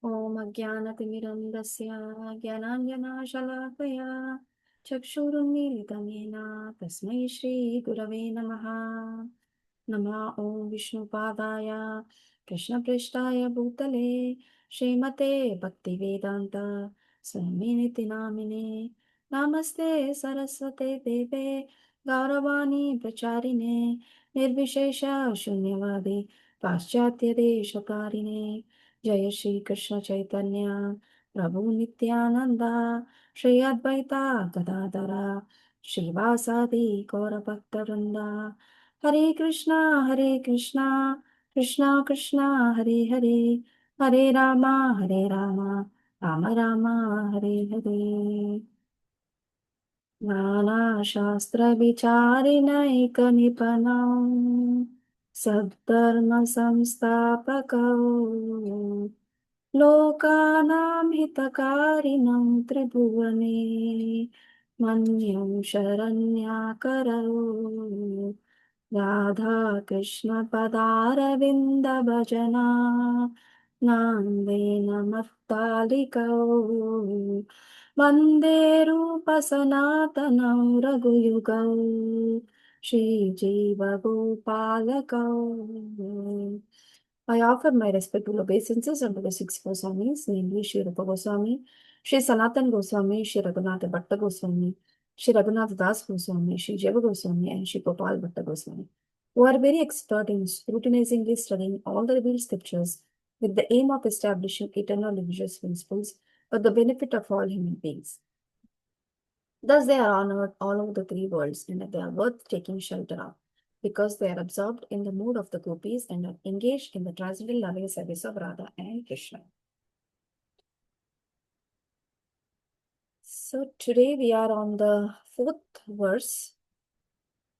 ॐ अज्ञानतिमिरन्दस्य ज्ञानाञ्जनाशलाकया चक्षुरुन्मीलितं येन तस्मै श्रीगुरवे नमः। नमः ॐ विष्णुपादाय कृष्णपृष्ठाय भूतले श्रीमते भक्तिवेदान्त स्वामिनिति नामिने नमस्ते सरस्वते देवे गौरवाणी प्रचारिणे निर्विशेष शून्यवादी पाश्चात्यदेशकारिणे जय श्री कृष्ण चैतन्य प्रभु नित्यानंदा श्री अद्वैता गदाधरा श्रीवासादि गौरभक्तवृंदा हरे कृष्णा कृष्णा कृष्णा हरे हरे हरे रामा राम राम हरे हरे नानाशास्त्रविचारिणैकनिपुणौ सद्धर्मसंस्थापकौ लोकानां हितकारिणं त्रिभुवने मन्यं शरण्याकरौ राधाकृष्णपदारविन्दभजना नान्देन मत्तालिकौ वन्दे रूपसनातनं रघुयुगौ श्रीजीवगोपालकौ I offer my respectful obeisances unto the six Goswamis, namely Sri Rupa Goswami, Sri Sanatan Goswami, Sri Raghunatha Bhatta Goswami, Sri Raghunath Das Goswami, Sri Jeva Goswami, and Sri Gopal Bhatta Goswami, who are very expert in scrutinizingly studying all the revealed scriptures with the aim of establishing eternal religious principles for the benefit of all human beings. Thus, they are honored all over the three worlds, and they are worth taking shelter of, because they are absorbed in the mood of the gopis and are engaged in the transcendental loving service of Radha and Krishna. So, today we are on the fourth verse.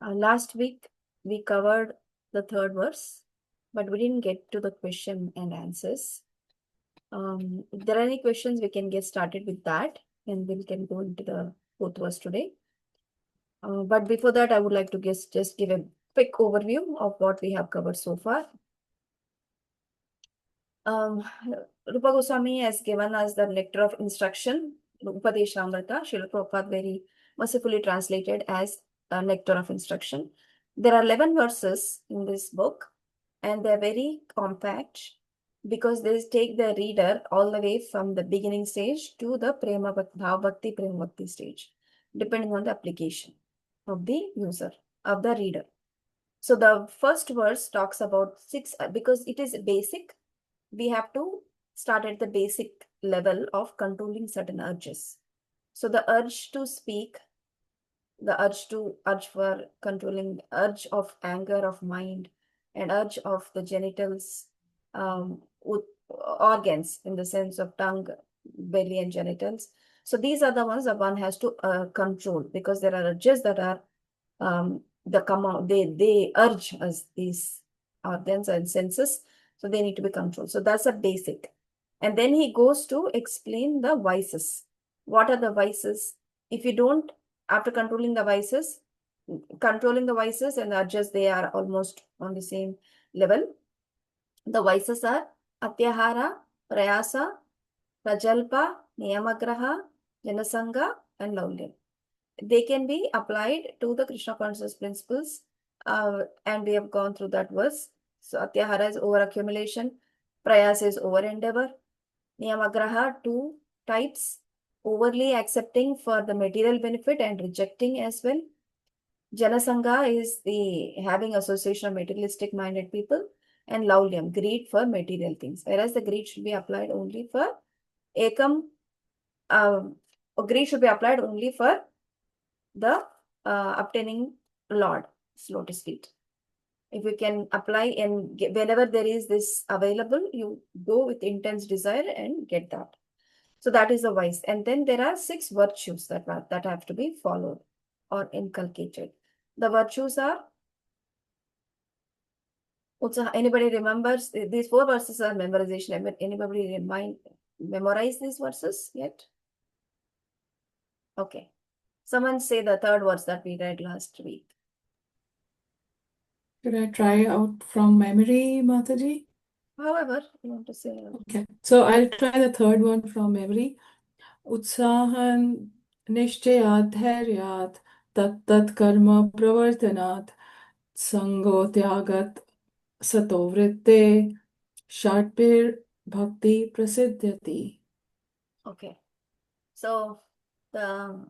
Last week we covered the third verse, but we didn't get to the question and answers. If there are any questions, we can get started with that, and we can go into the fourth verse today. But before that, I would like to just give a quick overview of what we have covered so far. Um, Rupa Goswami has given us the nectar of instruction, Upadeshamrita. Srila Prabhupada very mercifully translated as a nectar of instruction. There are 11 verses in this book, and they're very compact because they take the reader all the way from the beginning stage to the Bhav Bhakti, Prema Bhakti stage, depending on the application of the user, of the reader. So the first verse talks about six, because it is basic, we have to start at the basic level of controlling certain urges. So the urge to speak, the urge for controlling, urge of anger of mind, and urge of the genitals, with organs in the sense of tongue, belly, and genitals. So these are the ones that one has to control, because there are urges that are the come out, they urge us, these organs and senses, so they need to be controlled. So that's a basic. And then he goes to explain the vices. What are the vices? If you don't, after controlling the vices and the urges, they are almost on the same level. The vices are atyahara, prayasa, prajalpa, niyamagraha, janasanga, and laulyam. They can be applied to the Krishna conscious principles, and we have gone through that verse. So atyahara is over accumulation, prayas is over endeavor, niyamagraha, two types: overly accepting for the material benefit and rejecting as well. Janasanga is the having association of materialistic minded people, and laulyam, greed for material things, whereas the greed should be applied only for ekam. Greed should be applied only for the obtaining Lord, so to speak. If you can apply and whenever there is this available, you go with intense desire and get that. So that is the vice. And then there are six virtues that have to be followed or inculcated. The virtues are, anybody remembers? These four verses are memorization. Anybody memorize these verses yet? Okay. Someone say the third verse that we read last week. Should I try out from memory, Mataji? However, you want to say. Okay, so I'll try the third one from memory. Utsahan निश्चयात् धैर्यात् तत्तत् कर्म प्रवर्तनात् संगो त्यागत् सतो वृत्ते षट्भिर् भक्ति प्रसिद्ध्यति. Okay. So the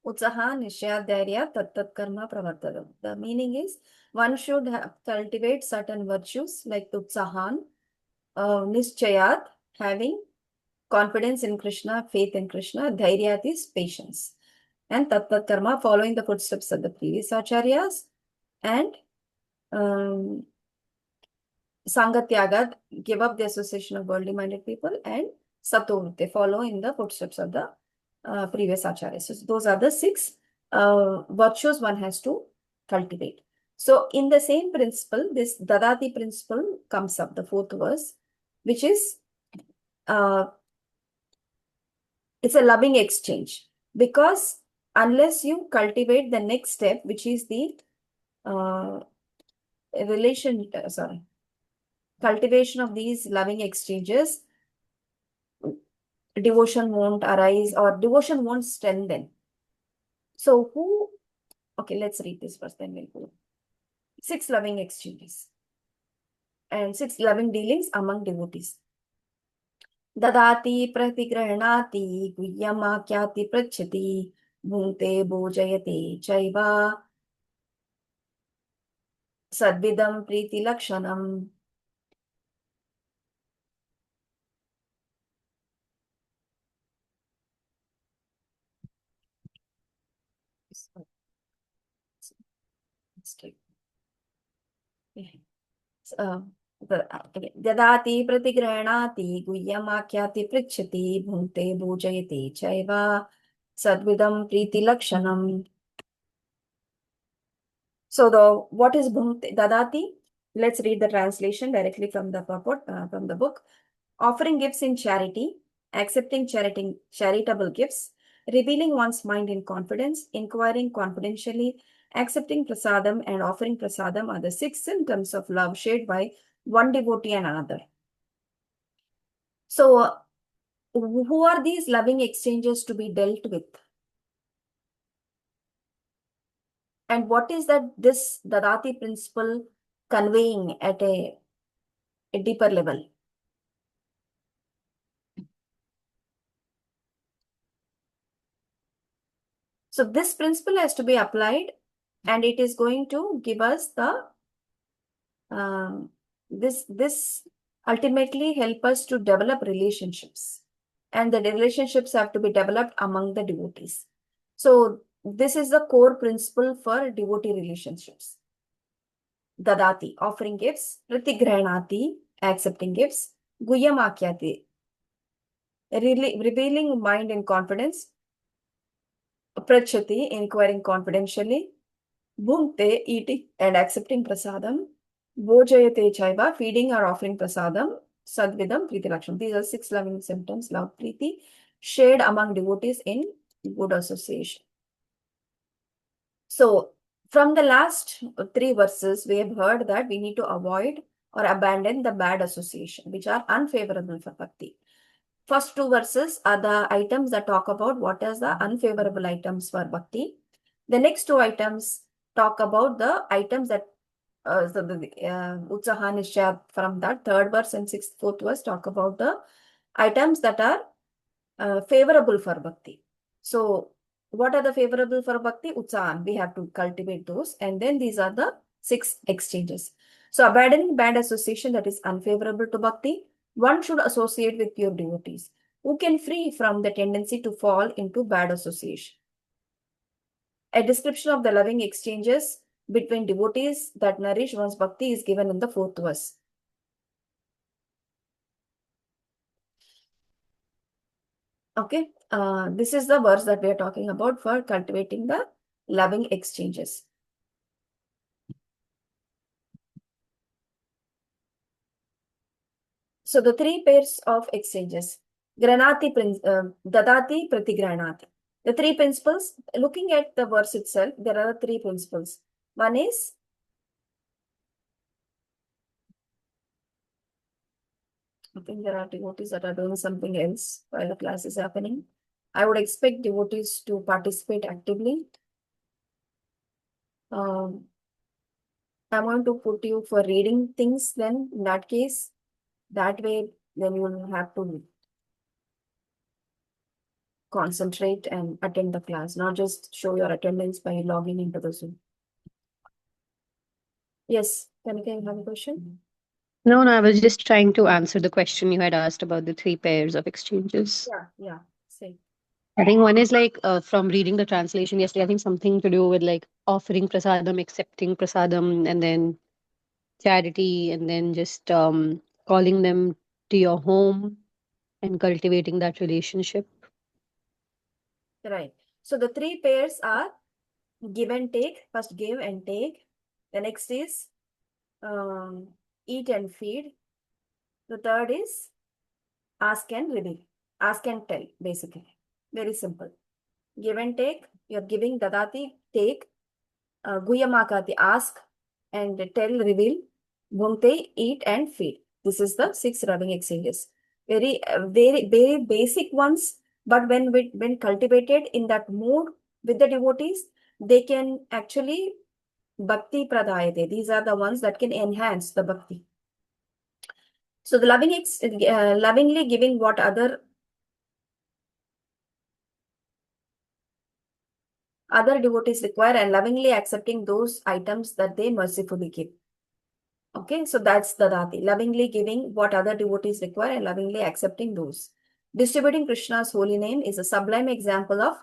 Utsaha Nishyadarya Tattat Karma Pravartadam. The meaning is one should cultivate certain virtues like Utsahan, Nischayat, having confidence in Krishna, faith in Krishna, Dhairyat is patience, and Tattat Karma, following the footsteps of the previous acharyas, and um, Sangatyagat, give up the association of worldly minded people, and Sato, they follow in the footsteps of the previous acharyas. So those are the six virtues one has to cultivate. So in the same principle, this Dadati principle comes up, the fourth verse, which is uh, it's a loving exchange, because unless you cultivate the next step, which is the uh, cultivation of these loving exchanges, devotion won't arise or devotion won't strengthen. So okay, let's read this first, then we'll go. Six loving exchanges and six loving dealings among devotees. Dadati pratigrahanati guhyamakyati prachati bhunte bhojayate chaiva sadvidam priti lakshanam. ददाति प्रतिगृह्णाति गुह्यमाख्याति पृच्छति भुङ्क्ते भोजयति चैव सद्विदं प्रीतिलक्षणम्. So what is bhunkte dadati? Let's read the translation directly from the purport from the book. Offering gifts in charity, accepting charitable gifts, revealing one's mind in confidence, inquiring confidentially, accepting prasadam, and offering prasadam are the six symptoms of love shared by one devotee and another. So, who are these loving exchanges to be dealt with? And what is that this Dadati principle conveying at a deeper level? So this principle has to be applied, and it is going to give us the this ultimately help us to develop relationships, and the relationships have to be developed among the devotees. So this is the core principle for devotee relationships. Dadati, offering gifts; Pratigrahanati, accepting gifts; Guyamakyati, revealing mind in confidence; Prachati, inquiring confidentially; Bhunte, eating and accepting prasadam; Bhojayate chaiva, feeding or offering prasadam; Sadvidam, Priti Laksham. These are six loving symptoms, love, Priti, shared among devotees in good association. So, from the last three verses, we have heard that we need to avoid or abandon the bad association, which are unfavorable for bhakti. First two verses are the items that talk about what is the unfavorable items for bhakti. The next two items talk about the items that Utsaha Nishya from that third verse and fourth verse talk about the items that are favorable for bhakti. So, what are the favorable for bhakti? Utsahan. We have to cultivate those. And then these are the six exchanges. So, abandoning bad association that is unfavorable to bhakti, one should associate with pure devotees who can free from the tendency to fall into bad association. A description of the loving exchanges between devotees that nourish one's bhakti is given in the fourth verse. Okay, this is the verse that we are talking about for cultivating the loving exchanges. So the three pairs of exchanges, Dadati, Pratigranati. The three principles, looking at the verse itself, there are three principles. One is I think there are devotees that are doing something else while the class is happening. I would expect devotees to participate actively. Um, I'm going to put you for reading things then, in that case. That way, then you will have to concentrate and attend the class, not just show your attendance by logging into the Zoom. Yes, Kanika, you have a question? No, I was just trying to answer the question you had asked about the three pairs of exchanges. Yeah, say. I think one is like from reading the translation yesterday, I think something to do with like offering prasadam, accepting prasadam, and then charity, and then just calling them to your home and cultivating that relationship. Right. So the three pairs are give and take. First, give and take. The next is um, eat and feed. The third is ask and reveal. Ask and tell, basically. Very simple. Give and take. You're giving dadati, take. Guyamakati, ask and tell, reveal. Bhunte, eat and feed. This is the 6 rubbing exchanges. Very basic ones. But when cultivated in that mood with the devotees, they can actually bhakti pradayate. These are the ones that can enhance the bhakti. So the lovingly giving what other devotees require and lovingly accepting those items that they mercifully give. Okay, so that's the Dati, lovingly giving what other devotees require and lovingly accepting those. Distributing Krishna's holy name is a sublime example of,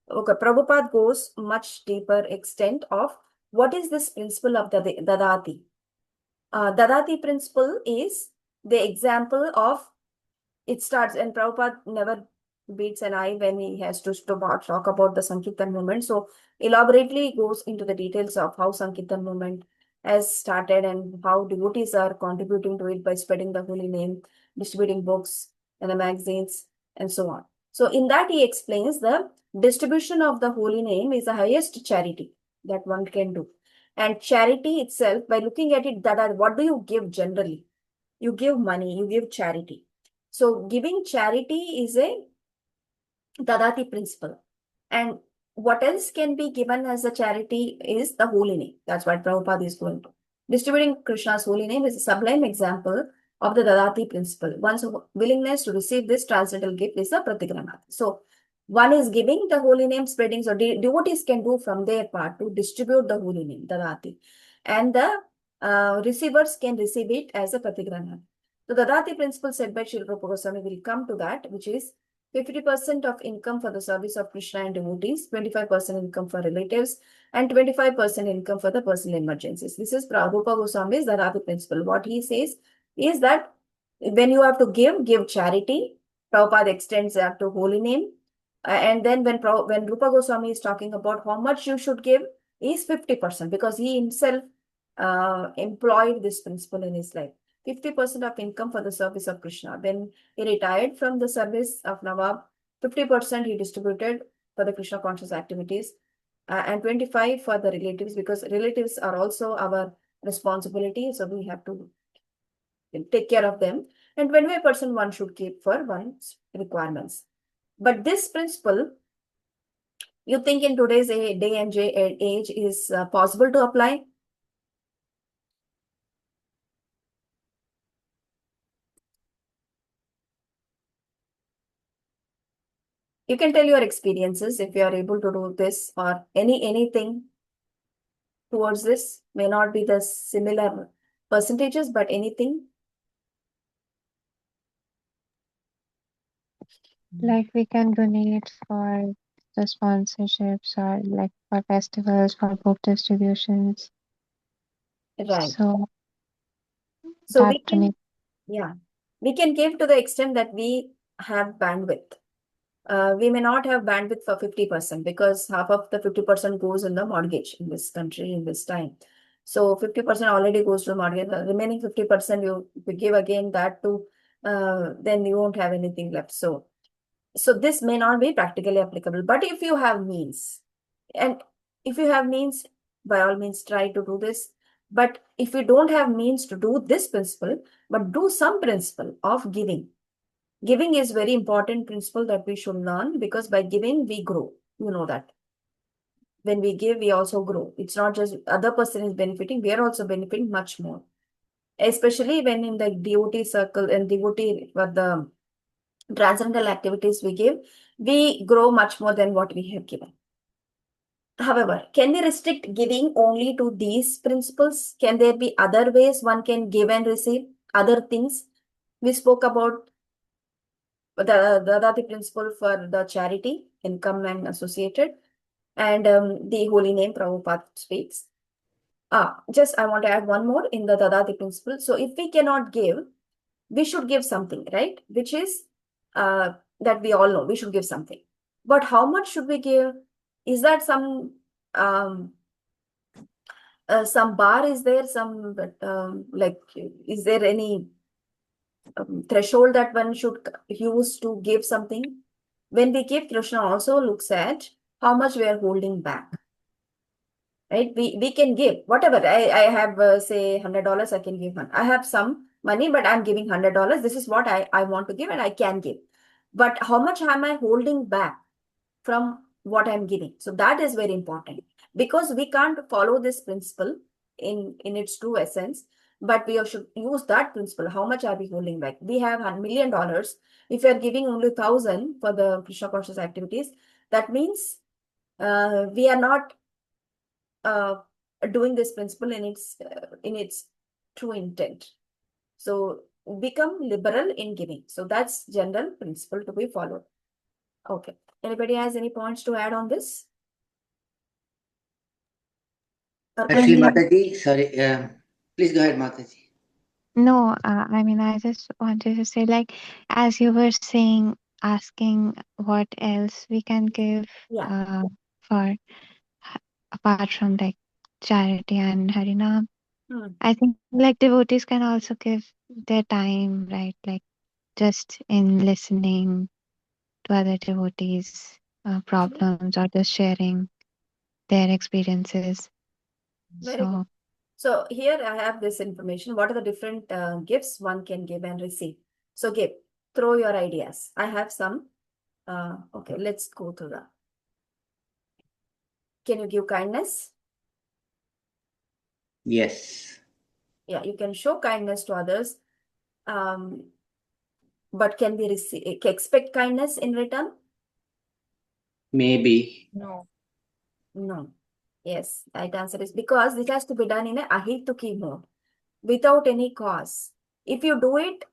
okay, Prabhupada goes much deeper extent of what is this principle of the Dadati. Dadati principle is the example of, it starts, and Prabhupada never beats an eye when he has to talk about the Sankirtan movement. So elaborately goes into the details of how Sankirtan movement has started and how devotees are contributing to it by spreading the holy name, distributing books and the magazines, and so on. So in that he explains the distribution of the holy name is the highest charity that one can do. And charity itself, by looking at it, that what do you give generally? You give money, you give charity. So giving charity is a Dadati principle. And what else can be given as a charity is the holy name. That's what Prabhupada is going to. Distributing Krishna's holy name is a sublime example of the Dadati principle. One's willingness to receive this transcendental gift is the Pratigranati. So one is giving the holy name, spreading. So devotees can do from their part to distribute the holy name, Dadati. And the receivers can receive it as a Pratigranati. The Dadati principle said by Srila Prabhupada Goswami will come to that, which is 50% of income for the service of Krishna and devotees, 25% income for relatives, and 25% income for the personal emergencies. This is Prabhupada Goswami's Dadati principle. What he says is that when you have to give charity. Prabhupada extends that to holy name. And then when Rupa Goswami is talking about how much you should give, is 50% because he himself employed this principle in his life. 50% of income for the service of Krishna. When he retired from the service of Nawab, 50% he distributed for the Krishna conscious activities, and 25 for the relatives, because relatives are also our responsibility. So we have to take care of them. And 25% one should keep for one's requirements. But this principle, you think in today's day and age is possible to apply? You can tell your experiences if you are able to do this, or anything towards this. May not be the similar percentages, but anything. Like we can donate for the sponsorships or like for festivals, for book distributions. Right. So So that donate. we can give to the extent that we have bandwidth. We may not have bandwidth for 50% because half of the 50% goes in the mortgage in this country in this time. So 50% already goes to the mortgage. The remaining 50% you give again that to, then you won't have anything left. So this may not be practically applicable. But if you have means, and if you have means, by all means try to do this. But if we don't have means to do this principle, but do some principle of giving. Giving is very important principle that we should learn, because by giving we grow. You know that. When we give, we also grow. It's not just other person is benefiting, we are also benefiting much more. Especially when in the devotee circle and devotee for the transcendental activities we give, we grow much more than what we have given. However, can we restrict giving only to these principles? Can there be other ways one can give and receive other things? We spoke about the Adati principle for the charity, income and associated, and the holy name Prabhupada speaks. Just I want to add one more in the Dadati principle. So if we cannot give, we should give something, right? Which is that we all know we should give something. But how much should we give? Is that some bar? Is there some like? Is there any threshold that one should use to give something? When we give, Krishna also looks at how much we are holding back. Right? We can give whatever. I have say $100. I can give one. I have some money, but I'm giving $100. This is what I want to give, and I can give. But how much am I holding back from what I'm giving? So that is very important, because we can't follow this principle in its true essence. But we should use that principle. How much are we holding back? We have $1,000,000. If we are giving only 1,000 for the Krishna conscious activities, that means we are not doing this principle in its true intent. So become liberal in giving. So that's general principle to be followed. Okay. Anybody has any points to add on this? Actually, Yeah. Mataji, sorry, please go ahead, Mataji. No, I mean, I just wanted to say, like, as you were saying, asking what else we can give Yeah. for apart from like charity and Harinam. I think like devotees can also give their time, right? Like just in listening to other devotees' problems or just sharing their experiences. Very good. So, So here I have this information. What are the different gifts one can give and receive? So give, throw your ideas. I have some. Okay, let's go to the. Can you give kindness? Yes. Yeah, you can show kindness to others. But can we expect kindness in return? Maybe. No. No. Yes, right answer is because it has to be done in a ahituki mode, without any cause. If you do it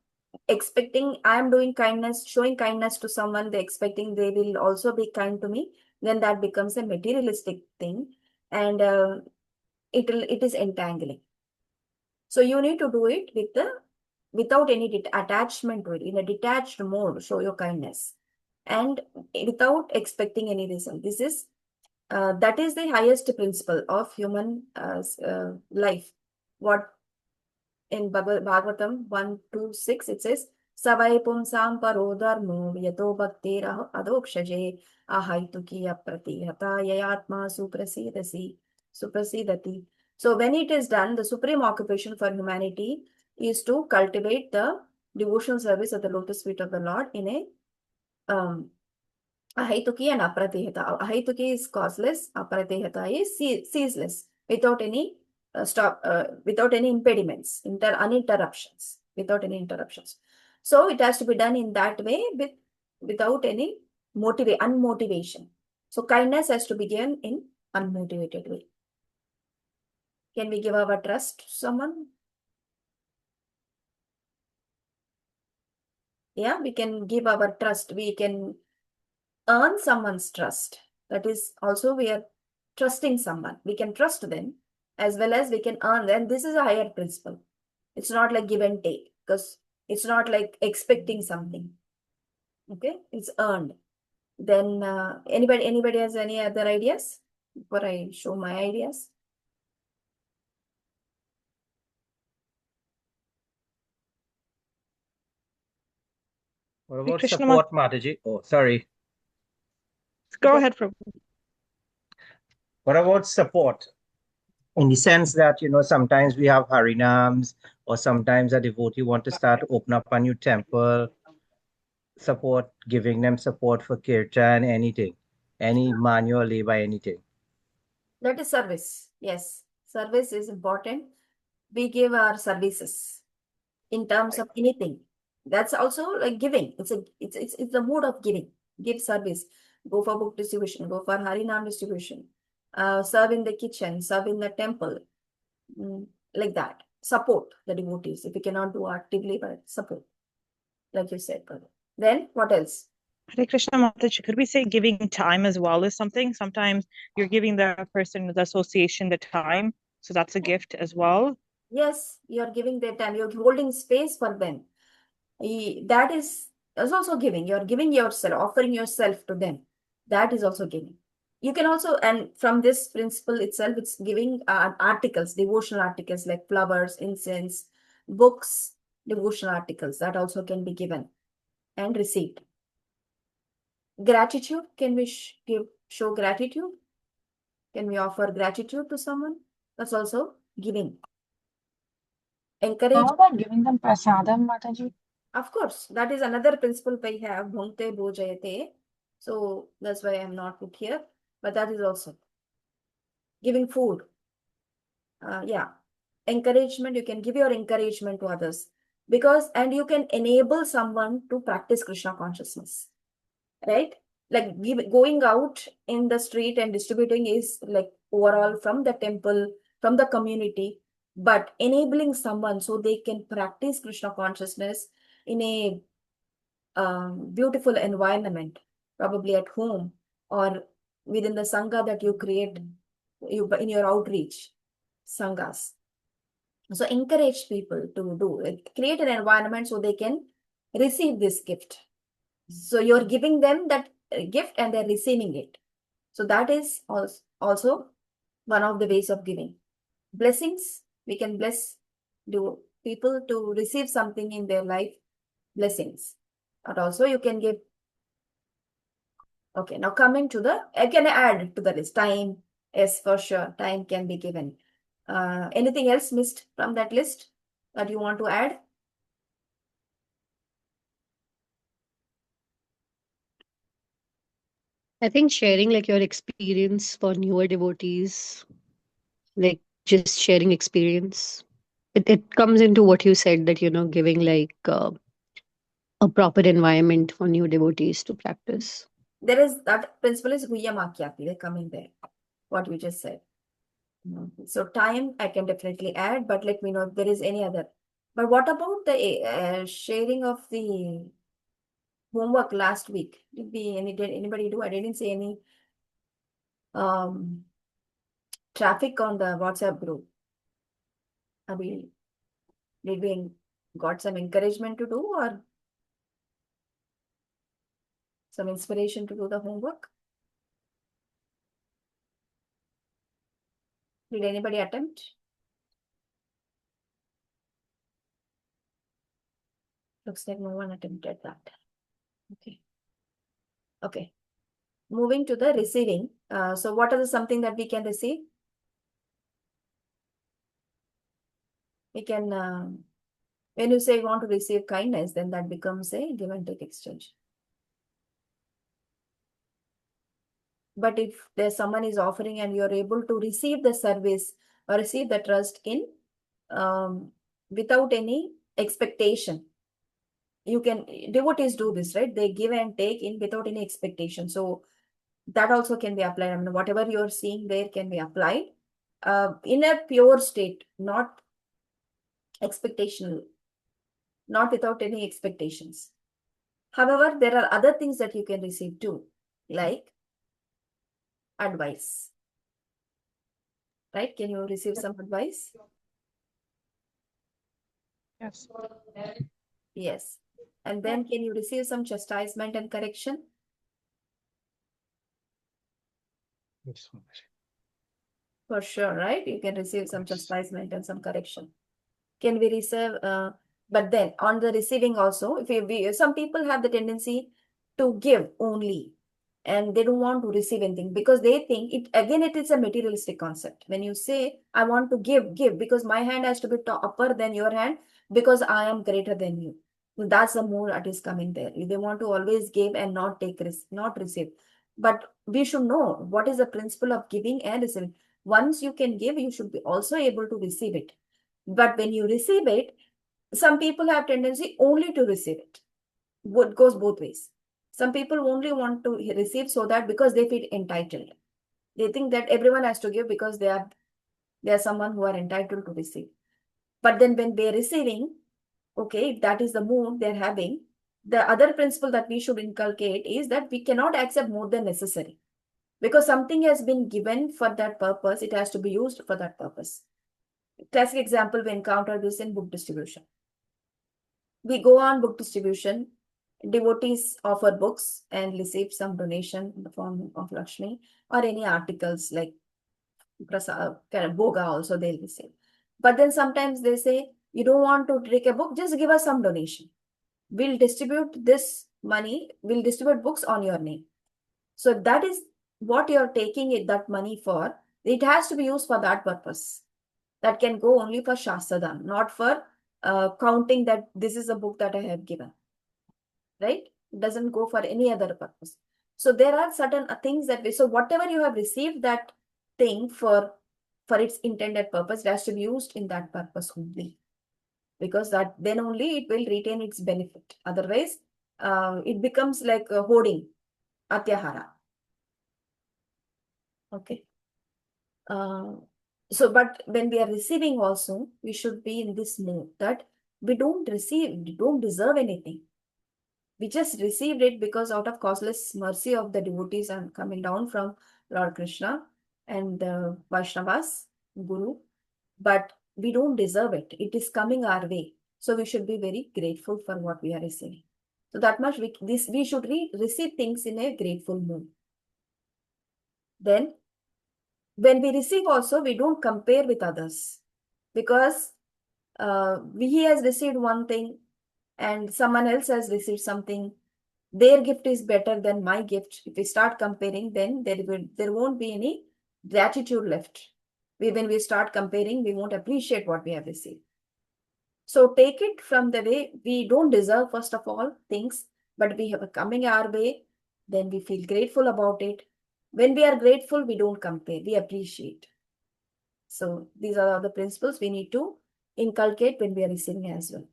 expecting I am doing kindness, showing kindness to someone, they expecting they will also be kind to me, then that becomes a materialistic thing, and it is entangling. So you need to do it without any attachment to it, in a detached mode. Show your kindness, and without expecting any result. This is that is the highest principle of human life. What in Bhagavatam 1:2-6 it says, Savai pumsam paro dharmo yato bhaktera adokshaje ahaituki apratihata yayatma suprasidati. So when it is done, the supreme occupation for humanity is to cultivate the devotional service at the lotus feet of the Lord in a Ahituki and apratihata. Ahituki is causeless, apratihata is ceaseless, without any without any impediments, uninterruptions, without any interruptions. So it has to be done in that way without any unmotivation. So kindness has to be given in unmotivated way. Can we give our trust to someone? Yeah, we can give our trust. We can earn someone's trust. That is also we are trusting someone. We can trust them as well as we can earn them. This is a higher principle. It's not like give and take, because it's not like expecting something. Okay, it's earned. Then anybody has any other ideas before I show my ideas? What about Krishna support, Mataji? Oh, sorry. Go ahead, Prabhu. What about support? in the sense that, sometimes we have harinams, or sometimes a devotee want to start to open up a new temple, support, giving them support for kirtan, anything, any manual labor, anything. That is service. Yes, service is important. We give our services in terms of anything. That's also like giving. It's the mood of giving. Give service. Go for book distribution. Go for Harinam distribution. Serve in the kitchen. Serve in the temple. Like that. Support the devotees. If you cannot do actively, but support. Like you said, brother. Then what else? Hare Krishna Mataji, could we say giving time as well as something? Sometimes you're giving the person, the association, the time. So that's a gift as well. Yes, you're giving their time. You're holding space for them. That is also giving. You're giving yourself, offering yourself to them. That is also giving. You can also, and from this principle itself, it's giving articles, devotional articles like flowers, incense, books, devotional articles. That also can be given and received. Gratitude, can we show gratitude? Can we offer gratitude to someone? That's also giving. Encourage. How about giving them prasadam, Mataji? Of course, that is another principle we have, bhunte bhojayate. So that's why I'm not put here, but that is also giving food. Yeah, encouragement, you can give your encouragement to others and you can enable someone to practice Krishna consciousness, right? Like going out in the street and distributing is like overall from the temple, from the community, but enabling someone so they can practice Krishna consciousness in a beautiful environment, probably at home or within the sangha that you create in your outreach sanghas. So encourage people to do it, create an environment so they can receive this gift. So you're giving them that gift and they're receiving it. So that is also one of the ways of giving. Blessings, we can bless people to receive something in their life, blessings. And also you can give. Okay, now coming to I can add to the list. Time, yes, for sure. Time can be given. Anything else missed from that list that you want to add? I think sharing like your experience for newer devotees, like just sharing experience. It comes into what you said that, giving like a proper environment for new devotees to practice. There is that principle is Guhya Makyati, they come in there, what you just said. So time I can definitely add, but let me know if there is any other. But what about the sharing of the homework last week? Did anybody do? I didn't see any traffic on the WhatsApp group. I mean, did we got some encouragement to do or some inspiration to do the homework? Did anybody attempt? Looks like no one attempted that. Okay. Okay. Moving to the receiving. So what is something that we can receive? We can, when you say you want to receive kindness, then that becomes a give and take exchange. But if there's someone is offering and you're able to receive the service or receive the trust in without any expectation, you can, devotees do this, right? They give and take in without any expectation. So that also can be applied. I mean, whatever you're seeing there can be applied in a pure state, not expectational, not without any expectations. However, there are other things that you can receive too, like advice. Right? Can you receive some advice? Yes. Yes. And then can you receive some chastisement and correction? For sure, right? You can receive some chastisement and some correction. Can we receive, but then on the receiving also, if some people have the tendency to give only, and they don't want to receive anything because they think it is a materialistic concept. When you say, I want to give because my hand has to be upper than your hand because I am greater than you. That's the mood that is coming there. They want to always give and not take risk, not receive. But we should know what is the principle of giving and receiving. Once you can give, you should be also able to receive it. But when you receive it, some people have tendency only to receive it. What goes both ways. Some people only want to receive so that because they feel entitled. They think that everyone has to give because they are someone who are entitled to receive. But then when they're receiving, okay, if that is the mood they're having, the other principle that we should inculcate is that we cannot accept more than necessary. Because something has been given for that purpose, it has to be used for that purpose. Classic example, we encounter this in book distribution. We go on book distribution, devotees offer books and receive some donation in the form of Lakshmi or any articles like prasad, kind of boga also they'll receive. But then sometimes they say, you don't want to take a book, just give us some donation. We'll distribute this money, we'll distribute books on your name. So that is what you're taking that money for. It has to be used for that purpose. That can go only for Shastradam, not for counting that this is a book that I have given. Right? It doesn't go for any other purpose. So there are certain things that so whatever you have received that thing for its intended purpose, it has to be used in that purpose only. Because that then only it will retain its benefit. Otherwise, it becomes like a hoarding, atyahara. Okay. So, but when we are receiving also, we should be in this mood that we don't deserve anything. We just received it because out of causeless mercy of the devotees and coming down from Lord Krishna and the Vaishnavas, Guru, but we don't deserve it. It is coming our way. So we should be very grateful for what we are receiving. So that much we should receive things in a grateful mood. Then when we receive also, we don't compare with others because he has received one thing and someone else has received something. Their gift is better than my gift. If we start comparing, then there won't be any gratitude left. When we start comparing, we won't appreciate what we have received. So take it from the way we don't deserve, first of all, things, but we have a coming our way, then we feel grateful about it. When we are grateful, we don't compare, we appreciate. So these are the principles we need to inculcate when we are receiving as well.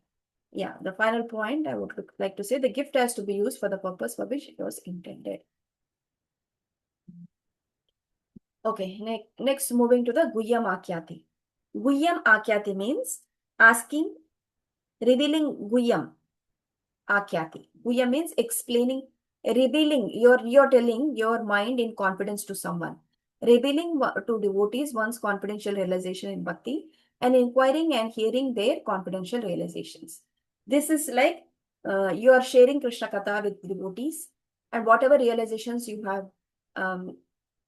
Yeah, the final point I would like to say, the gift has to be used for the purpose for which it was intended. Okay, next moving to the Guhyam Akyati. Guhyam Akyati means asking, revealing Guhyam Akyati. Guhyam means explaining, revealing, you're telling your mind in confidence to someone. Revealing to devotees one's confidential realization in bhakti and inquiring and hearing their confidential realizations. This is like you are sharing Krishna Katha with devotees and whatever realizations you have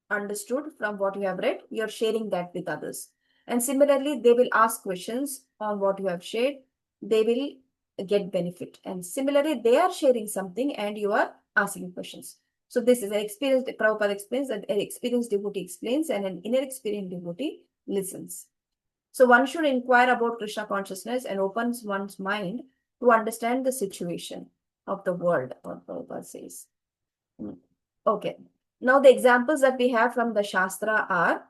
understood from what you have read, you're sharing that with others. And similarly, they will ask questions on what you have shared. They will get benefit. And similarly, they are sharing something and you are asking questions. So this is an experienced, Prabhupada explains that an experienced devotee explains and an inexperienced devotee listens. So one should inquire about Krishna consciousness and opens one's mind to understand the situation of the world, what Prabhupada says. Okay. Now the examples that we have from the Shastra are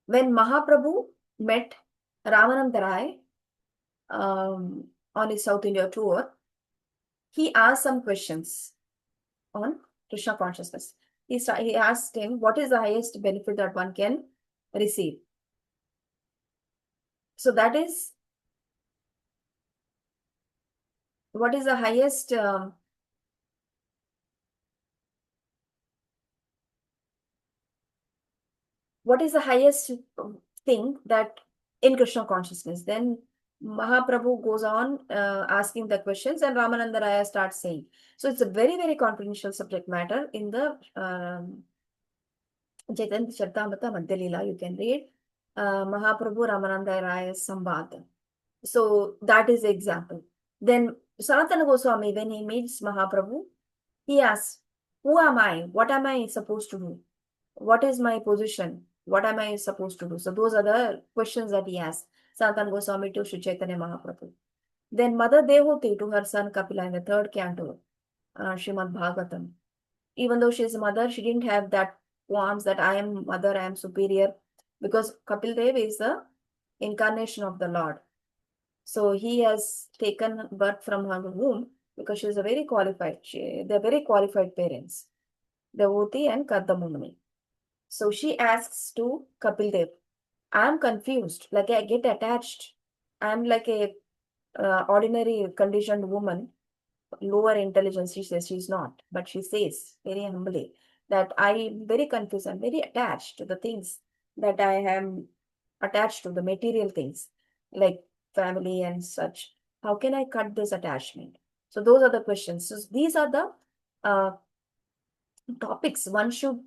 when Mahaprabhu met Ramananda Rai on his South India tour, he asked some questions on Krishna consciousness. He asked him, what is the highest benefit that one can receive? So that is, what is the highest thing that in Krishna consciousness? Then Mahaprabhu goes on asking the questions and Ramananda Raya starts saying. So it's a very, very confidential subject matter in the Chaitanya Charitamrita Madhya Leela. You can read Mahaprabhu Ramananda Raya's Sambad. So that is the example. Then Sanatana Goswami, when he meets Mahaprabhu, he asks, Who am I? What am I supposed to do? What is my position? What am I supposed to do? So those are the questions that he asked Sanatan Goswami to Sri Chaitanya Mahaprabhu. Then Mother Devahuti to her son Kapila in the third canto, Srimad Bhagavatam. Even though she is a mother, she didn't have that qualms that I am mother, I am superior, because Kapil Dev is the incarnation of the Lord. So he has taken birth from her womb because she is a very qualified. They're very qualified parents, Devoti and Kardamuni. So she asks to Kapil Dev, I'm confused, like I get attached. I'm like a ordinary conditioned woman, lower intelligence. She says she's not, but she says very humbly that I'm very confused. I'm very attached to the things that I am attached to, the material things like family and such. How can I cut this attachment? So those are the questions. So these are the topics one should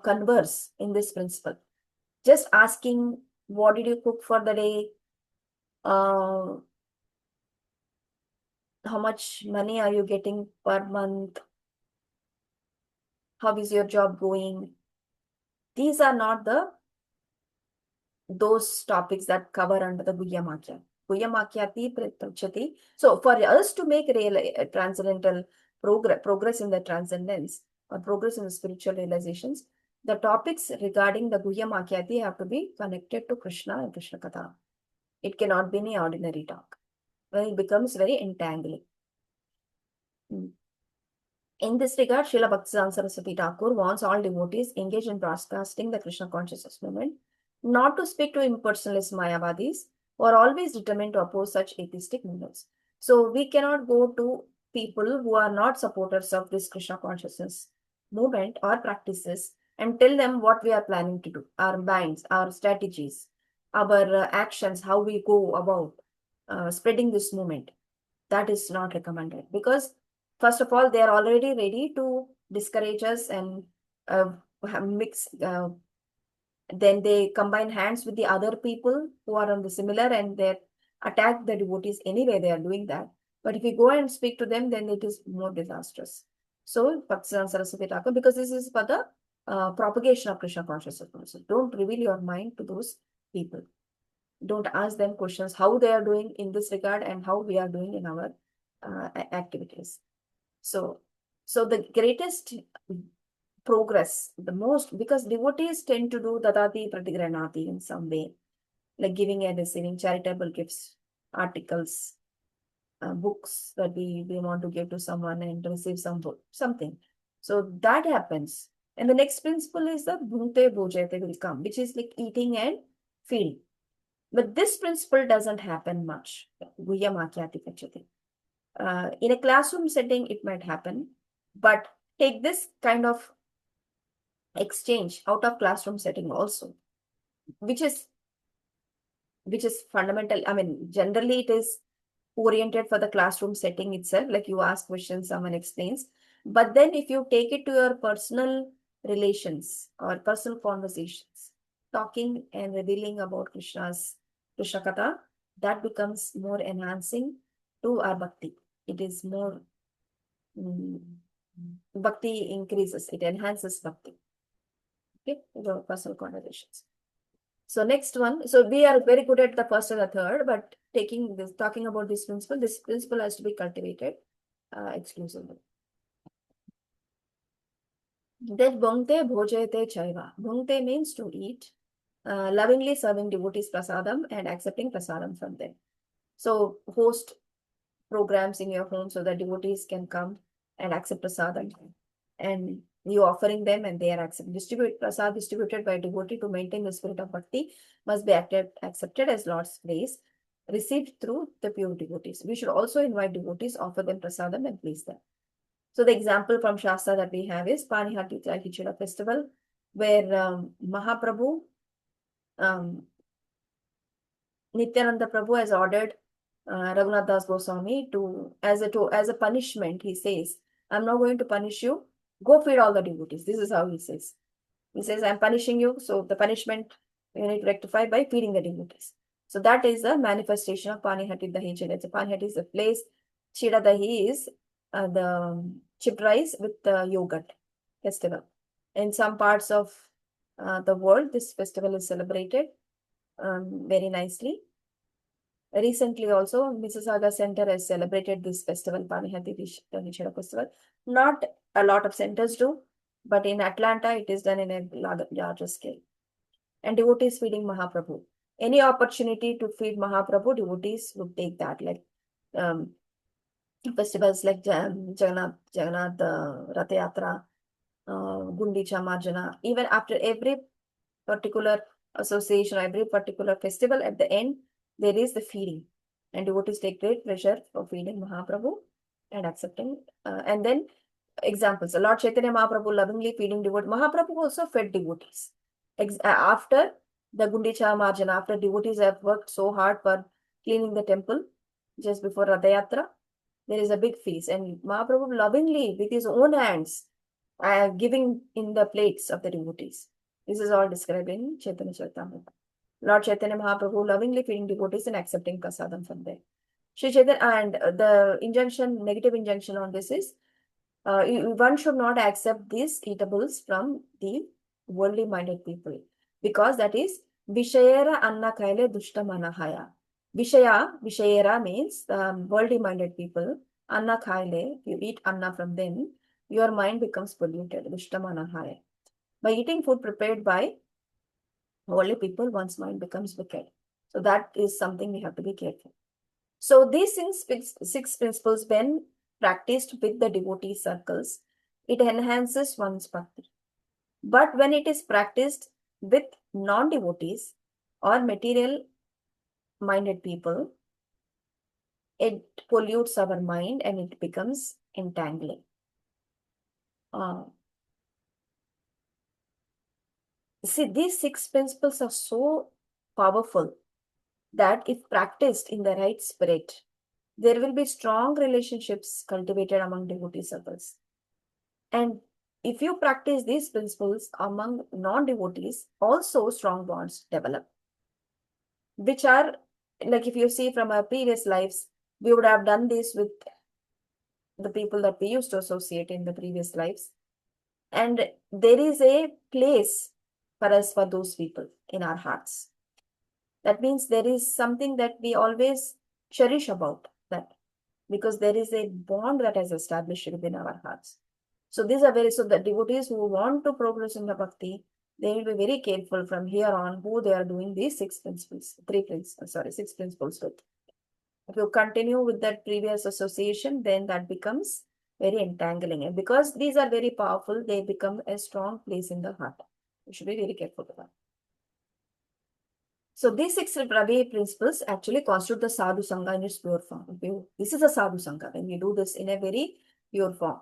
converse in this principle. Just asking, what did you cook for the day? How much money are you getting per month? How is your job going? These are not those topics that cover under the Guhyamakya. Guhyamakyati Pritachati. So for us to make real transcendental progress in the transcendence or progress in the spiritual realizations, the topics regarding the Guhyamakyati have to be connected to Krishna and Krishna Katha. It cannot be any ordinary talk. When it becomes very entangling. In this regard, Srila Bhaktisiddhanta Saraswati Thakur wants all devotees engaged in broadcasting the Krishna consciousness movement not to speak to impersonalist Mayavadis who are always determined to oppose such atheistic movements. So we cannot go to people who are not supporters of this Krishna consciousness movement or practices and tell them what we are planning to do, our minds, our strategies, our actions, how we go about spreading this movement. That is not recommended because first of all, they are already ready to discourage us and mix. Then they combine hands with the other people who are on the similar and they attack the devotees anyway. They are doing that. But if you go and speak to them, then it is more disastrous. So, Bhaktisiddhanta Saraswati Thakur, because this is for the propagation of Krishna consciousness. So don't reveal your mind to those people. Don't ask them questions how they are doing in this regard and how we are doing in our activities. So the greatest progress, the most, because devotees tend to do dadati pratigranati in some way, like giving and receiving charitable gifts, articles, books that we want to give to someone and receive something. So that happens. And the next principle is the bhunte bhojate will come, which is like eating and feeding. But this principle doesn't happen much. In a classroom setting, it might happen, but take this kind of exchange out of classroom setting also, which is fundamental. I mean, generally it is oriented for the classroom setting itself, like you ask questions, someone explains. But then if you take it to your personal relations or personal conversations, talking and revealing about Krishna Katha, that becomes more enhancing to our bhakti. It is more bhakti increases, it enhances bhakti. Okay, the personal conversations. So next one, so we are very good at the first and the third, but talking about this principle has to be cultivated exclusively. Then bhungte bhojayate chaiva. Bhungte means to eat, lovingly serving devotees prasadam and accepting prasadam from them. So host programs in your home so that devotees can come and accept prasadam, and you offering them and they are accepted. Prasad distributed by a devotee to maintain the spirit of bhakti must be accepted as Lord's grace, received through the pure devotees. We should also invite devotees, offer them prasadam and please them. So the example from Shastra that we have is Panihati Hichida festival, where Mahaprabhu, Nityananda Prabhu has ordered Raghunath Das Goswami to, as a punishment, he says, I'm not going to punish you, go feed all the devotees. This is how he says. He says, I'm punishing you, so the punishment you need to rectify by feeding the devotees. So that is the manifestation of Panihati Dahi Chida. So Panihati is the place, Chida Dahi is the chipped rice with yogurt festival. In some parts of the world, this festival is celebrated very nicely. Recently also, Mississauga Center has celebrated this festival, Panihati Nishada Festival. Not a lot of centers do, but in Atlanta, it is done in a larger scale. And devotees feeding Mahaprabhu. Any opportunity to feed Mahaprabhu, devotees would take that. Like festivals like Jagannath Rath Yatra, Gundicha Marjana. Even after every particular association, every particular festival, at the end, there is the feeding. And devotees take great pleasure for feeding Mahaprabhu and accepting. And then examples. Lord Chaitanya Mahaprabhu lovingly feeding devotees. Mahaprabhu also fed devotees. After the Gundicha Marjana, after devotees have worked so hard for cleaning the temple, just before Rath Yatra, there is a big feast. And Mahaprabhu lovingly, with his own hands, giving in the plates of the devotees. This is all described in Chaitanya Charitamrita. Lord Chaitanya Mahaprabhu lovingly feeding devotees and accepting prasadam from there. Shri Chaitanya, and the injunction, negative injunction on this is, one should not accept these eatables from the worldly minded people, because that is Vishayera Anna Kaile Dushta Manahaya. Vishayera means worldly minded people. Anna Kaile, if you eat Anna from them, your mind becomes polluted. Dushta Manahaya. By eating food prepared by worldly people, one's mind becomes wicked. So that is something we have to be careful. So these six principles, when practiced with the devotee circles, it enhances one's bhakti. But when it is practiced with non-devotees or material-minded people, it pollutes our mind and it becomes entangling. See, these six principles are so powerful that if practiced in the right spirit, there will be strong relationships cultivated among devotee circles. And if you practice these principles among non-devotees, also strong bonds develop, which are, like if you see from our previous lives, we would have done this with the people that we used to associate in the previous lives. And there is a place for us for those people in our hearts. That means there is something that we always cherish about that, because there is a bond that has established within our hearts. So these are so the devotees who want to progress in the bhakti, they will be very careful from here on who they are doing these six principles with. If you continue with that previous association, then that becomes very entangling. And because these are very powerful, they become a strong place in the heart. You should be very careful with that. So these six Ravi principles actually constitute the sadhu sangha in its pure form. This is a sadhu sangha when we do this in a very pure form.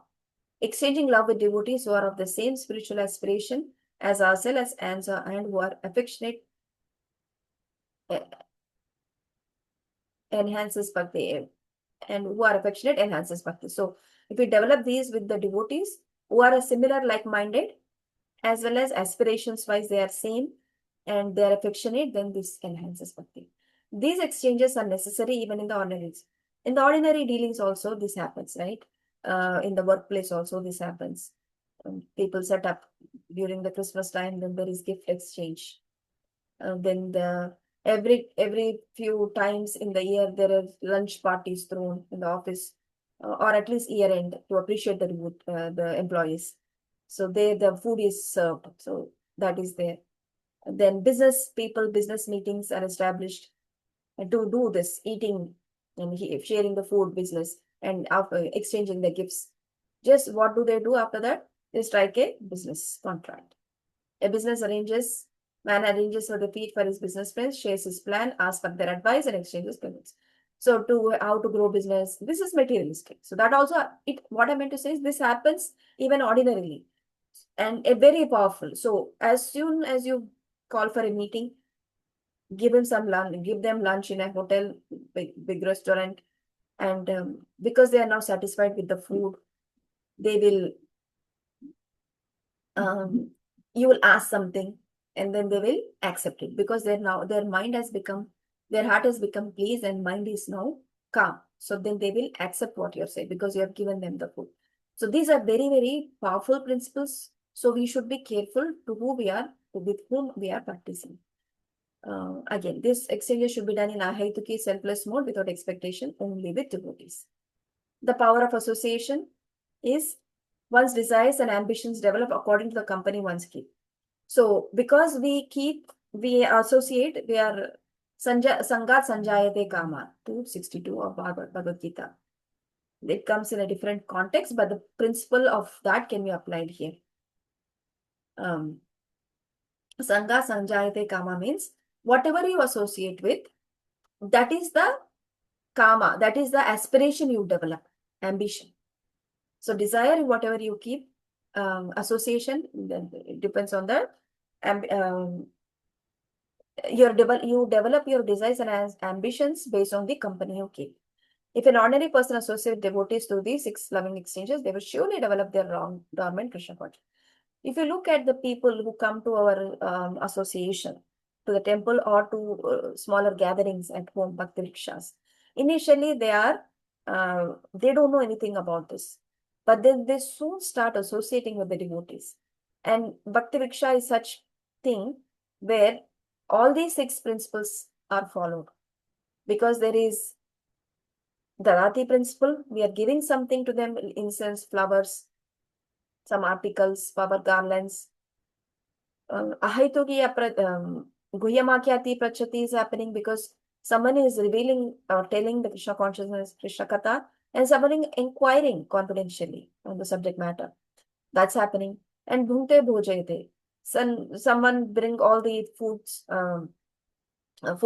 Exchanging love with devotees who are of the same spiritual aspiration as ourselves and who are affectionate enhances bhakti. And who are affectionate enhances bhakti. So if we develop these with the devotees who are similar, like-minded, as well as aspirations-wise they are same and they are affectionate, then this enhances bhakti. These exchanges are necessary even in the ordinaries. In the ordinary dealings also this happens, right? In the workplace also this happens. People set up during the Christmas time, then there is gift exchange. Then every few times in the year there are lunch parties thrown in the office, or at least year end, to appreciate the employees. So the food is served. So that is there. And then business meetings are established to do this eating and sharing the food business and exchanging the gifts. Just what do they do after that? They strike a business contract. A man arranges for the feed for his business friends, shares his plan, asks for their advice, and exchanges payments. So how to grow business, this is materialistic. So that also, what I meant to say is this happens even ordinarily and a very powerful. So as soon as you call for a meeting, give them lunch in a hotel, big restaurant, and because they are now satisfied with the food, they will you will ask something and then they will accept it, because their heart has become pleased and mind is now calm. So then they will accept what you have said because you have given them the food. So these are very, very powerful principles. So we should be careful to who we are, with whom we are practicing. Again, this exchange should be done in ahaituki, selfless mode without expectation, only with devotees. The power of association is one's desires and ambitions develop according to the company one's keep. So because we associate, we are Sangat Sanjayate Kama, 262 of Bhagavad Gita. It comes in a different context, but the principle of that can be applied here. Sangha Sanjayate Kama means whatever you associate with, that is the Kama, that is the aspiration you develop, ambition. So desire, whatever you keep, association, then it depends on the you develop your desires and ambitions based on the company you keep. If an ordinary person associates devotees through these 6 loving exchanges, they will surely develop their dormant Krishna consciousness. If you look at the people who come to our association, to the temple or to smaller gatherings at home, Bhakti Rikshas, initially they don't know anything about this, but then they soon start associating with the devotees. And Bhakti Riksha is such thing where all these 6 principles are followed, because there is the Rati principle. We are giving something to them, incense, flowers, some articles, flower garlands. Ahaitogi Guhyamakyati Prachati is happening because someone is revealing or telling the Krishna consciousness, Krishna Katha, and someone inquiring confidentially on the subject matter. That's happening. And Bhunte Bhojayate. Someone bring all the food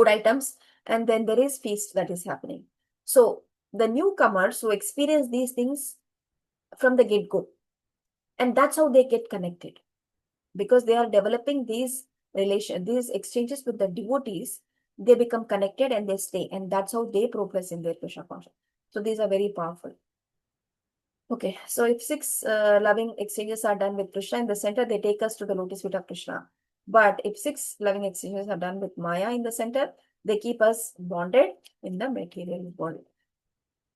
items, and then there is feast that is happening. So the newcomers who experience these things from the get-go, and that's how they get connected, because they are developing these exchanges with the devotees. They become connected and they stay, and that's how they progress in their Krishna consciousness. So these are very powerful. Okay, so if 6 loving exchanges are done with Krishna in the center, they take us to the lotus feet of Krishna. But if 6 loving exchanges are done with Maya in the center, they keep us bonded in the material world.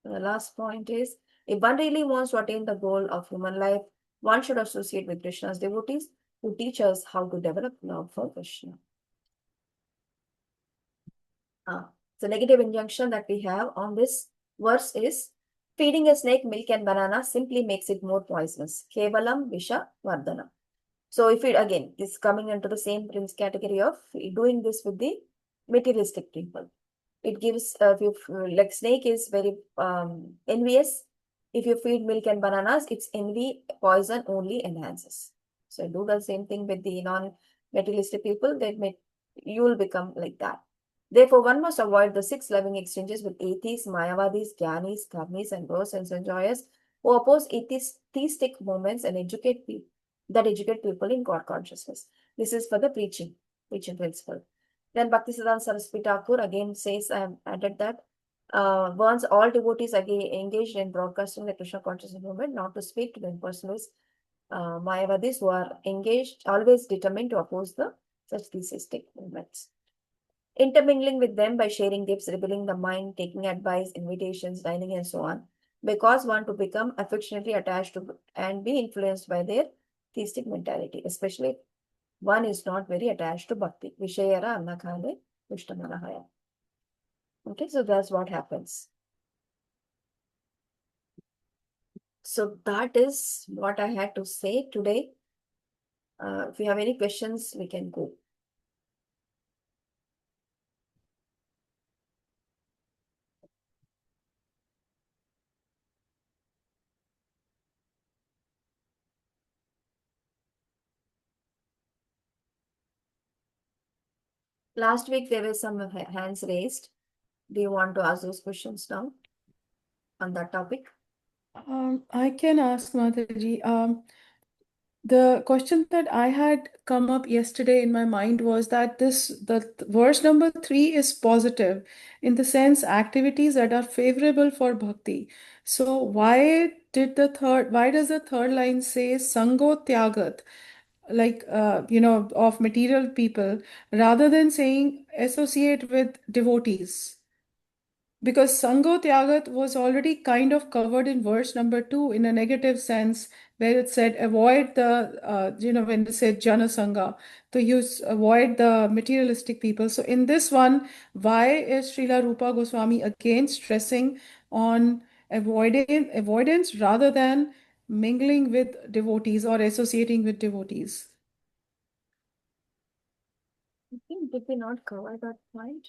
The last point is, if one really wants to attain the goal of human life, one should associate with Krishna's devotees who teach us how to develop love for Krishna. The negative injunction that we have on this verse is, feeding a snake milk and banana simply makes it more poisonous. Kevalam Visha Vardhana. So if it again is coming into the same prince category of doing this with the materialistic people. It gives, like snake is very envious. If you feed milk and bananas, its envy, poison only enhances. So do the same thing with the non-materialistic people, you will become like that. Therefore, one must avoid the 6 loving exchanges with atheists, Mayavadis, Gyanis, Karmis, and gross sense enjoyers who oppose theistic movements and educate people in God consciousness. This is for the preaching principle. Then Bhaktisiddhanta Saraswati Thakur again says, I have added that, warns all devotees again engaged in broadcasting the Krishna consciousness movement not to speak to the impersonalists, Mayavadis, who are engaged, always determined to oppose the such theistic movements. Intermingling with them by sharing gifts, revealing the mind, taking advice, invitations, dining, and so on, because one to become affectionately attached to and be influenced by their theistic mentality, especially if one is not very attached to bhakti. Vishayara annakhale vishtamanahaya. Okay, so that's what happens. So that is what I had to say today. If you have any questions, we can go. Last week there were some hands raised. Do you want to ask those questions now on that topic? I can ask Mataji. The question that I had come up yesterday in my mind was that the verse number 3 is positive in the sense activities that are favorable for bhakti. So why does the third line say Sango Tyagat, like of material people, rather than saying associate with devotees? because Sango Tyagat was already kind of covered in verse number 2 in a negative sense, where it said avoid the, when it said Jana Sangha, to use avoid the materialistic people. So in this one, why is Srila Rupa Goswami again stressing on avoidance rather than mingling with devotees or associating with devotees? I think did we not cover that point?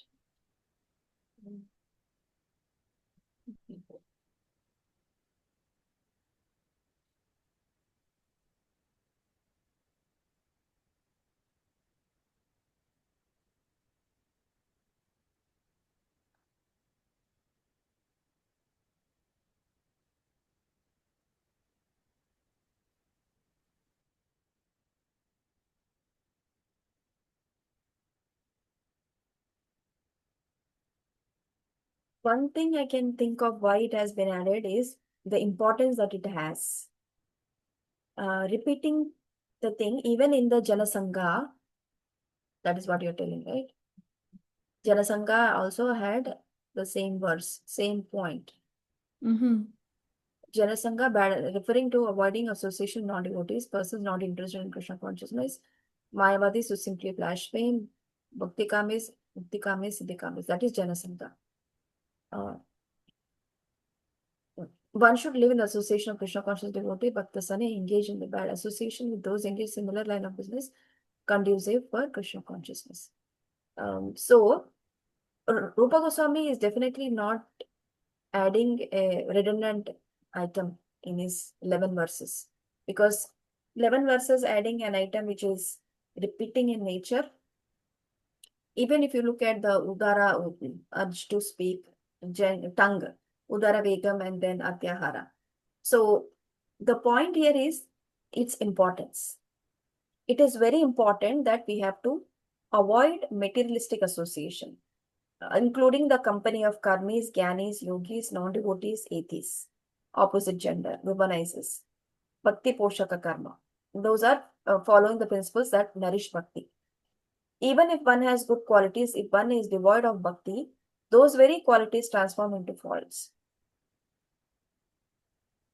One thing I can think of why it has been added is the importance that it has. Repeating the thing, even in the Janasangha, that is what you're telling, right? Janasangha also had the same verse, same point. Mm-hmm. Janasangha, referring to avoiding association with non-devotees, persons not interested in Krishna consciousness. Mayavadis who simply blaspheme. Bhakti kamis, Mukti kamis, Siddhi kamis. That is Janasangha. One should live in the association of Krishna conscious devotee, but the Sane engage in the bad association with those engaged similar line of business conducive for Krishna consciousness. So Rupa Goswami is definitely not adding a redundant item in his 11 verses, because 11 verses adding an item which is repeating in nature. Even if you look at the Udara urge to speak, tongue, Udara Vegam and then Atyahara. So the point here is its importance. It is very important that we have to avoid materialistic association, including the company of karmis, gyanis, yogis, non-devotees, atheists, opposite gender, womanizers, bhakti poshaka karma. Those are following the principles that nourish bhakti. Even if one has good qualities, if one is devoid of bhakti, those very qualities transform into faults.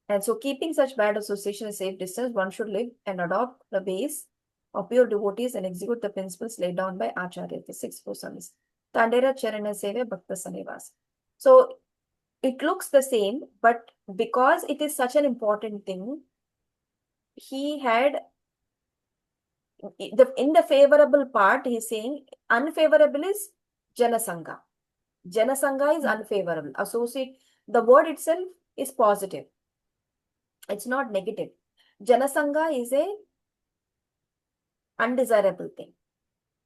And so keeping such bad association a safe distance, one should live and adopt the ways of pure devotees and execute the principles laid down by Acharya, the 6 Gosamis. Tandera Charana Seva Bhakta Sanivas. So it looks the same, but because it is such an important thing, he had in the favorable part, he's saying unfavorable is Janasangha. Janasangha is unfavorable. Associate, the word itself is positive. It's not negative. Janasangha is a undesirable thing.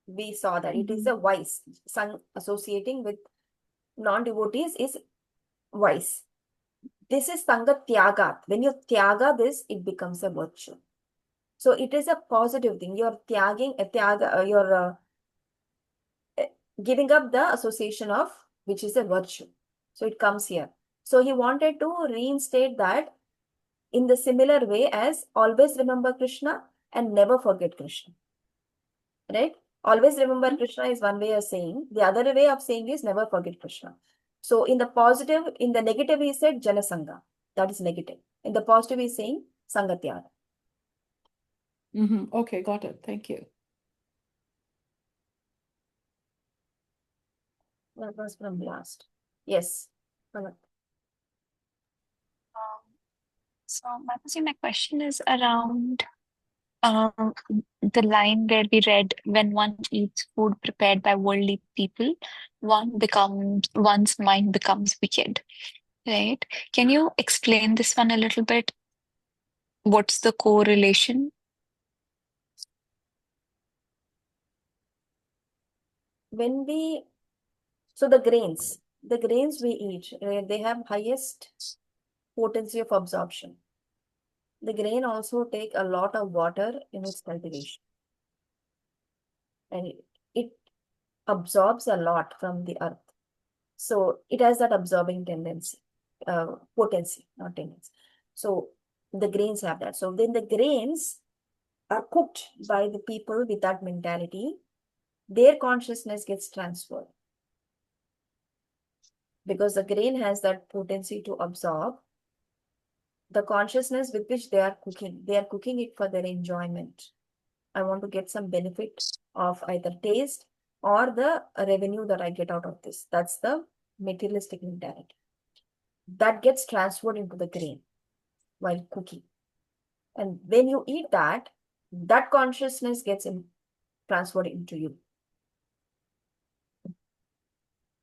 We saw that it is a vice. Associating with non-devotees is vice. This is Sangha Tyaga. When you tyaga this, it becomes a virtue. So it is a positive thing. You're tyagging a tyaga, you're giving up the association of which is a virtue. So it comes here. So he wanted to reinstate that in the similar way as always remember Krishna and never forget Krishna. Right? Always remember Krishna is one way of saying. The other way of saying is never forget Krishna. So in the positive, in the negative, he said Janasangha. That is negative. In the positive, he is saying Sangatyara. Okay, got it. Thank you. That was from last. Yes. So, Mataji, my question is around the line where we read, when one eats food prepared by worldly people, one's mind becomes wicked, right? Can you explain this one a little bit? What's the correlation? So the grains we eat, they have highest potency of absorption. The grain also take a lot of water in its cultivation. And it absorbs a lot from the earth. So it has that absorbing tendency, potency, not tendency. So the grains have that. So then the grains are cooked by the people with that mentality. Their consciousness gets transferred. because the grain has that potency to absorb the consciousness with which they are cooking. They are cooking it for their enjoyment. I want to get some benefit of either taste or the revenue that I get out of this. That's the materialistic mentality. That gets transferred into the grain while cooking. And when you eat that, that consciousness gets transferred into you.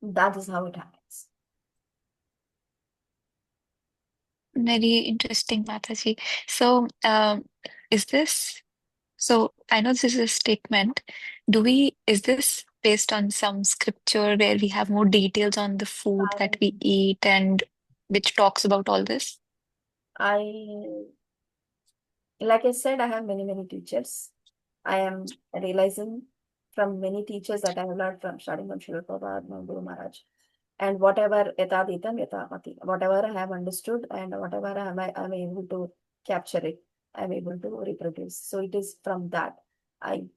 That is how it happens. Very interesting, Mataji. So, is this, so I know this is a statement. Is this based on some scripture where we have more details on the food that we eat and which talks about all this? Like I said, I have many, many teachers. I am realizing from many teachers that I have learned from, starting from Srila Prabhupada, my Guru Maharaj. And whatever yataditam yatamati, whatever I have understood and whatever I'm able to capture it, I'm able to reproduce. So it is from that. I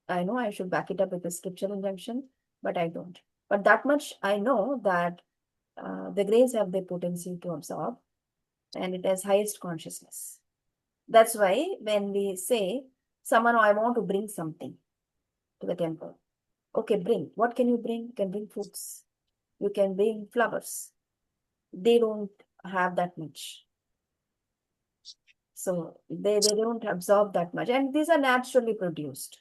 know I should back it up with a scriptural injunction, but I don't. But that much I know that the grains have the potency to absorb, and it has highest consciousness. That's why when we say, someone, I want to bring something to the temple. Okay, bring. What can you bring? You can bring fruits. You can bring flowers. They don't have that much. So they don't absorb that much. And these are naturally produced.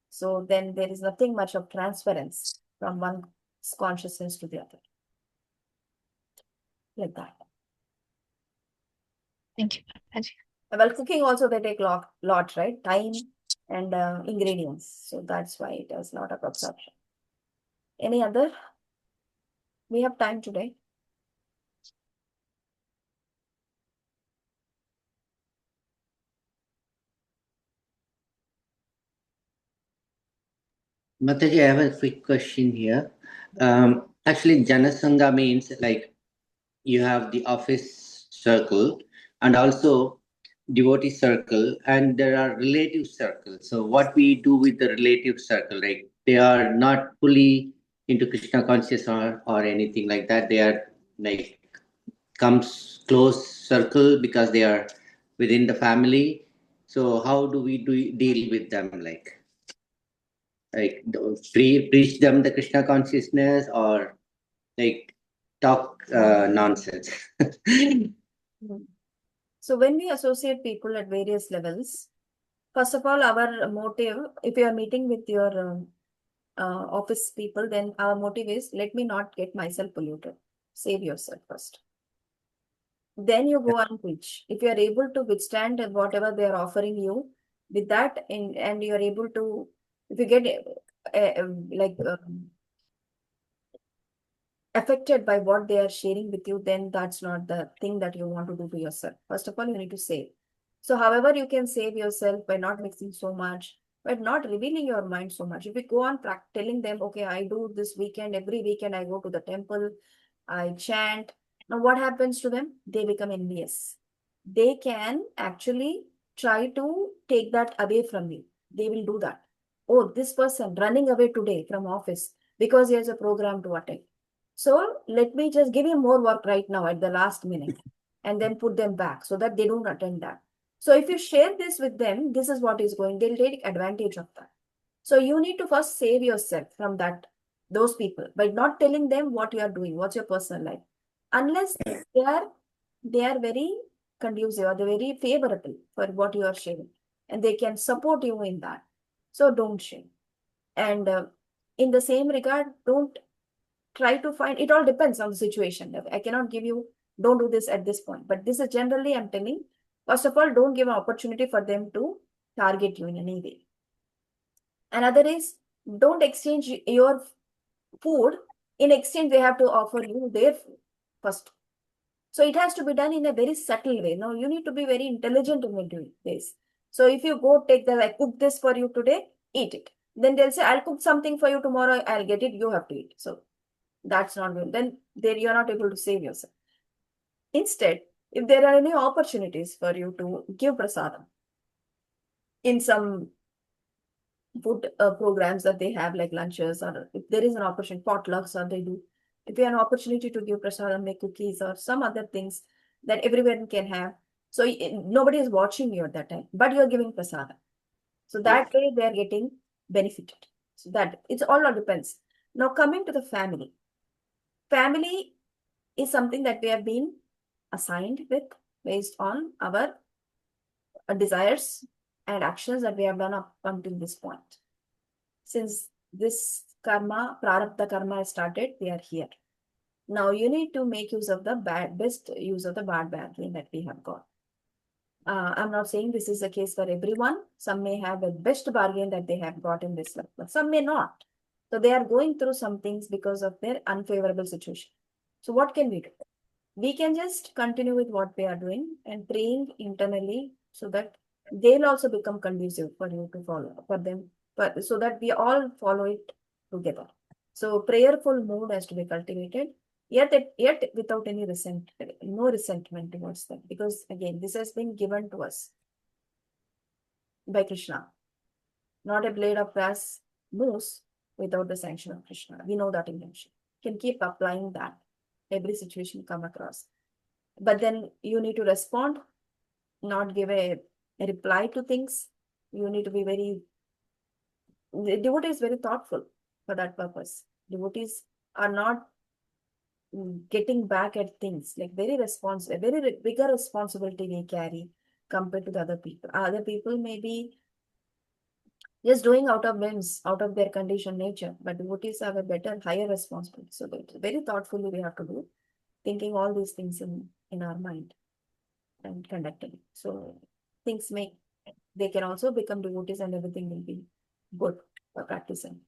So then there is nothing much of transference from one consciousness to the other. Like that. Thank you, Mataji. Well, cooking also they take lot, right? Time and ingredients. So that's why it has lot of absorption. Any other? We have time today. Mataji, I have a quick question here. Actually, Janasangha means like you have the office circle and also devotee circle, and there are relative circles. So what we do with the relative circle, like they are not fully into Krishna conscious or anything like that. They are like comes close circle because they are within the family. So how do we deal with them? Like preach them the Krishna consciousness or like talk nonsense? So when we associate people at various levels, first of all, our motive, if you are meeting with your office people, then our motive is, let me not get myself polluted. Save yourself first. Then you go and preach. If you are able to withstand whatever they are offering you with that, and you are able to, if you get affected by what they are sharing with you, then that's not the thing that you want to do to yourself. First of all, you need to save. So however you can save yourself by not mixing so much, but not revealing your mind so much. If you go on telling them, okay, I do this weekend, every weekend I go to the temple, I chant. Now what happens to them? They become envious. They can actually try to take that away from you. They will do that. Oh, this person running away today from office because he has a program to attend. So let me just give him more work right now at the last minute and then put them back so that they don't attend that. So if you share this with them, this is what is going, they'll take advantage of that. So you need to first save yourself from those people by not telling them what you are doing, what's your personal life. Unless they are very conducive or they're very favorable for what you are sharing and they can support you in that. So don't share. And in the same regard, don't try to find, it all depends on the situation. I cannot give you, don't do this at this point. But this is generally, I'm telling, first of all, don't give an opportunity for them to target you in any way. Another is, don't exchange your food. In exchange, they have to offer you their food first. So it has to be done in a very subtle way. Now, you need to be very intelligent in doing this. So if you go take I cook this for you today, eat it. Then they'll say, I'll cook something for you tomorrow, I'll get it, you have to eat. So that's not good. Then there you're not able to save yourself. Instead, if there are any opportunities for you to give prasadam in some food programs that they have, like lunches, or if there is an opportunity, potlucks, or they do, If you have an opportunity to give prasadam like cookies or some other things that everyone can have, so nobody is watching you at that time, but you're giving prasadam. So that way they are getting benefited. So that it's all depends. Now coming to the family. Family is something that we have been assigned with based on our desires and actions that we have done up until this point. Since this karma, prarabdha karma has started, we are here. Now you need to make use of the best use of the bad bargain that we have got. I'm not saying this is the case for everyone. Some may have the best bargain that they have got in this life, but some may not. So they are going through some things because of their unfavorable situation. So what can we do? We can just continue with what we are doing and praying internally so that they'll also become conducive for you to follow, for them, but so that we all follow it together. So prayerful mood has to be cultivated, yet without any no resentment towards them, because again, this has been given to us by Krishna, not a blade of grass moves without the sanction of Krishna. We know that intention. Can keep applying that every situation you come across. But then you need to respond, not give a reply to things. You need to be the devotee is very thoughtful for that purpose. Devotees are not getting back at things, like very responsible, very bigger responsibility they carry compared to the other people. Other people may be just doing out of whims, out of their conditioned nature, but devotees have a better, higher responsibility. So very thoughtfully we have to do, thinking all these things in our mind and conducting. So things they can also become devotees and everything will be good for practicing.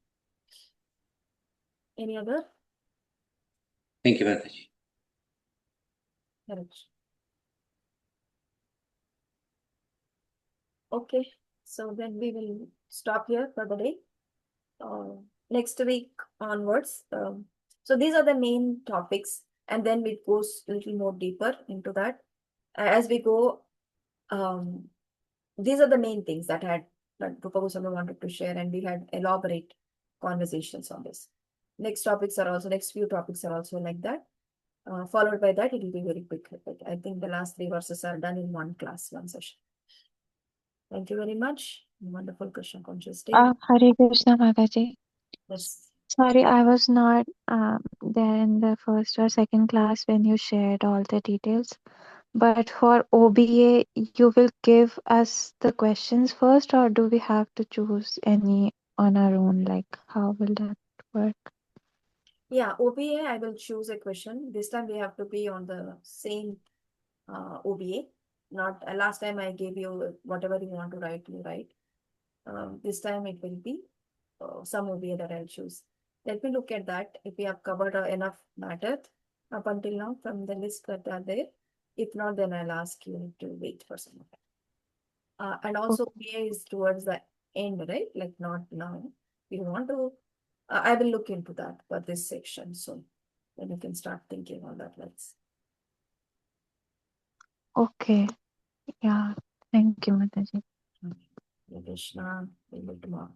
Any other? Thank you, Mataji. Correct. Okay, so then we will stop here for the day. Next week onwards. So these are the main topics, and then it goes a little more deeper into that. As we go, these are the main things that Rupa Goswami wanted to share, and we had elaborate conversations on this. Next few topics are also like that. Followed by that, it will be very quick. I think the last 3 verses are done in one class, one session. Thank you very much. Wonderful Krishna conscious day. Hare Krishna, Mataji. Yes. Sorry, I was not there in the first or second class when you shared all the details. But for OBA, you will give us the questions first, or do we have to choose any on our own? Like, how will that work? Yeah, OBA, I will choose a question. This time we have to be on the same OBA. Not last time I gave you whatever you want to write, you write. This time it will be some OBA that I'll choose. Let me look at that. If we have covered enough matter up until now from the list that are there. If not, then I'll ask you to wait for some more. And also OBA is towards the end, right? Like not now. If you want to, I will look into that for this section soon. Then you can start thinking on that. Okay. Yeah. Thank you, Mataji. Krishna, we will tomorrow.